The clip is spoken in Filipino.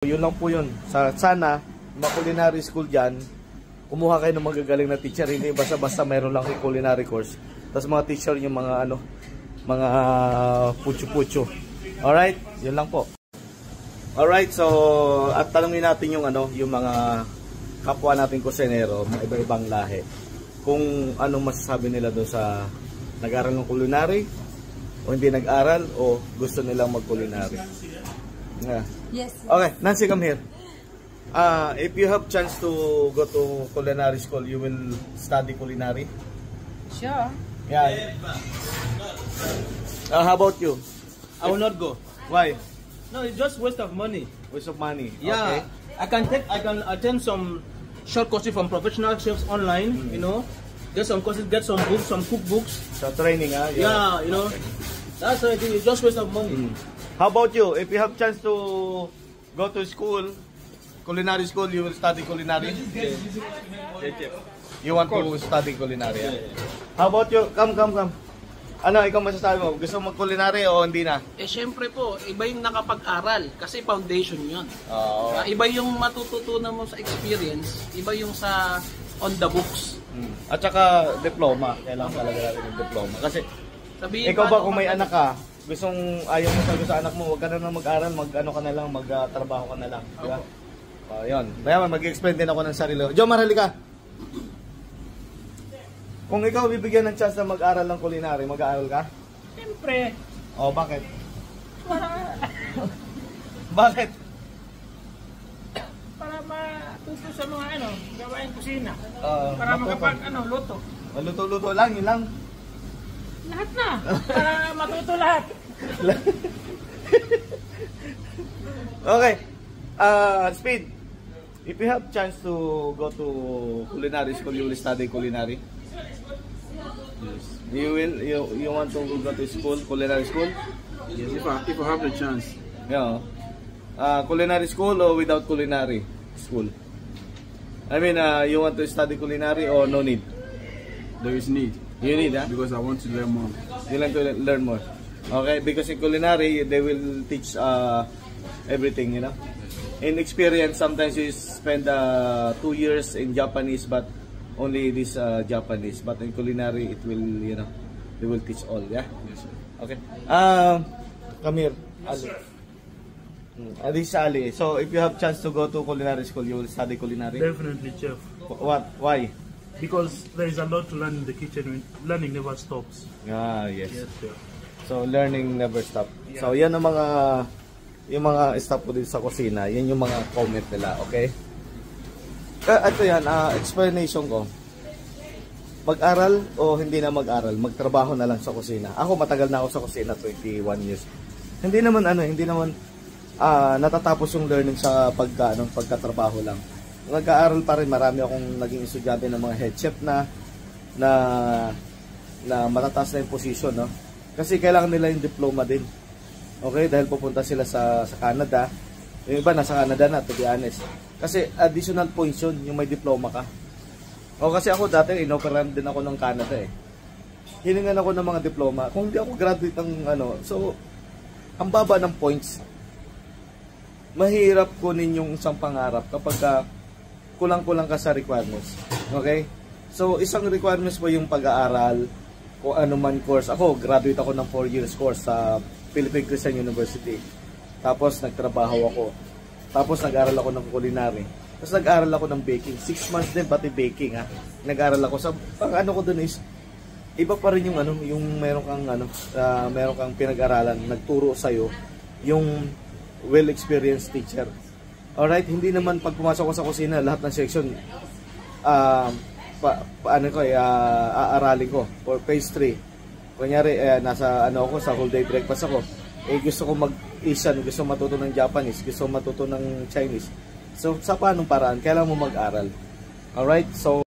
Yun lang po yun. Sana, mga culinary school dyan, kumuha kayo ng magagaling na teacher. Hindi basta-basta mayroon lang yung culinary course. Tapos mga teacher yung mga mga pucho-pucho. Alright? Yun lang po. Alright, so at tanungin natin yung yung mga kapwa nating kusinero, mga iba-ibang lahi. Kung anong masasabi nila doon sa nag-aral ng culinary o hindi nag-aral o gusto nilang mag-culinary. Yeah. Yes. Okay, Nancy, come here. If you have chance to go to culinary school, you will study culinary? Sure. Yeah. How about you? I will not go. Why? No, it's just waste of money. Waste of money. Yeah. Okay. I can attend some short courses from professional chefs online, you know. Get some courses, get some books, some cookbooks. So training, huh? Yeah, you know. That's what I think. It's just waste of money. How about you? If you have chance to go to school, culinary school, you will study culinary? You want to study culinary, yeah? How about you? Come. Ano, ikaw masasabi mo? Gusto mo mag-culinary o hindi na? Eh syempre po, iba yung nakapag-aral kasi foundation yun. Oo. Iba yung matututunan mo sa experience, iba yung sa on the books. At saka diploma, kailangan talaga natin yung diploma. Kasi Sabihin ikaw ba kung may anak ka, ayaw mo sa anak mo, huwag ka na mag-aral, ka na lang, magtrabaho ka na lang. Diba? Yun. Mayaman, mag-explain din ako ng sarili. Jo, marali ka. Kung ikaw bibigyan ng chance na mag-aral ng culinary, mag-aaral ka? Siyempre. Oh, bakit? Bakit? Para matuto sa mga gawain kusina. Para makapag luto. Luto-luto lang, yun lang. Lahat na. Para matuto lahat. Okay. Speed. If you have chance to go to culinary school, you will study culinary? Yes. You want to go to school, culinary school? Yes, if I have the chance. Yeah. Culinary school or without culinary school? I mean, you want to study culinary or no need? There is need. You need, huh? Because I want to learn more. You like to learn more. Okay, because in culinary, they will teach everything, you know. In experience, sometimes you spend 2 years in Japanese, but only this Japanese. But in culinary, it will, you know, they will teach all, yeah? Yes, sir. Okay. Come here, Ali. This is Ali. So, if you have chance to go to culinary school, you will study culinary? Definitely, chef. What? Why? Because there is a lot to learn in the kitchen. Learning never stops. Ah, yes. Yes, sir. So, learning never stop. Yeah. So, yan ang yung mga staff ko dito sa kusina. Yan yung mga comment nila, okay? Ito yan, explanation ko. Mag-aral o hindi na mag-aral, magtrabaho na lang sa kusina. Ako, matagal na ako sa kusina, 21 years. Hindi naman natatapos yung learning sa pagkatrabaho lang. Nag-aaral pa rin, marami akong naging estudyante ng mga head chef na matataas na yung position, no? Kasi kailangan nila yung diploma din. Okay, dahil pupunta sila sa Canada. Yung iba nasa Canada na, to be honest. Kasi additional points yun, yung may diploma ka. O kasi ako dati, inoperan din ako ng Canada eh. Hiningan ako ng mga diploma. Kung hindi ako graduate ng so, ang baba ng points. Mahirap kunin yung isang pangarap kapag kulang-kulang ka sa requirements. Okay? So, isang requirements mo yung pag-aaral, kung ano man course. Ako, graduate ako ng 4 years course sa Philippine Christian University. Tapos, nagtrabaho ako. Tapos, nag-aral ako ng culinary. Tapos, nag-aral ako ng baking. 6 months din, pati baking, ha. Nag-aral ako. Sa, ko dun is, iba pa rin yung yung meron kang pinag-aralan, nagturo sa'yo, yung well-experienced teacher. Alright, hindi naman pag pumasok ko sa kusina, lahat ng section, aaralin ko for phase 3. Kunyari, nasa ako, sa whole day breakfast ako. Gusto ko mag-Asian, gusto matuto ng Japanese, gusto matuto ng Chinese. So, sa paanong paraan, kailangan mo mag-aral. Alright, so